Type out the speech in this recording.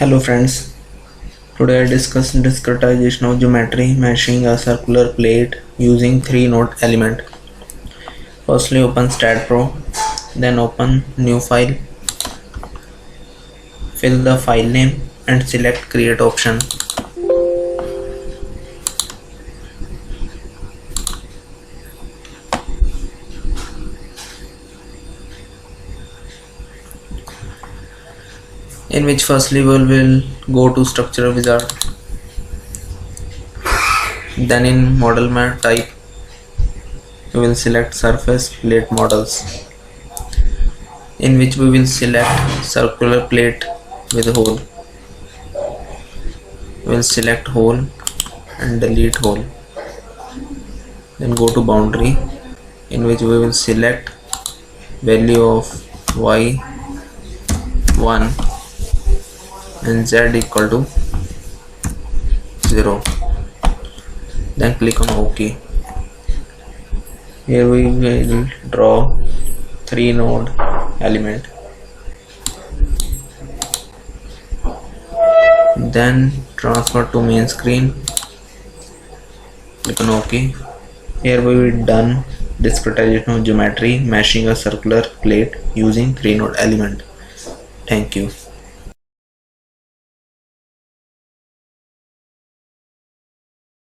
Hello friends, today I discuss discretization of geometry meshing a circular plate using 3-node element. Firstly open STAAD Pro, then open new file, fill the file name and select create option. In which firstly we will go to structure wizard, then in model map type we will select surface plate models, in which we will select circular plate with hole. We will select hole and delete hole, then go to boundary, in which we will select value of y1 and z equal to 0, then click on OK. Here we will draw 3-node element, then transfer to main screen, click on OK. Here we will done discretization of geometry meshing a circular plate using 3-node element. Thank you.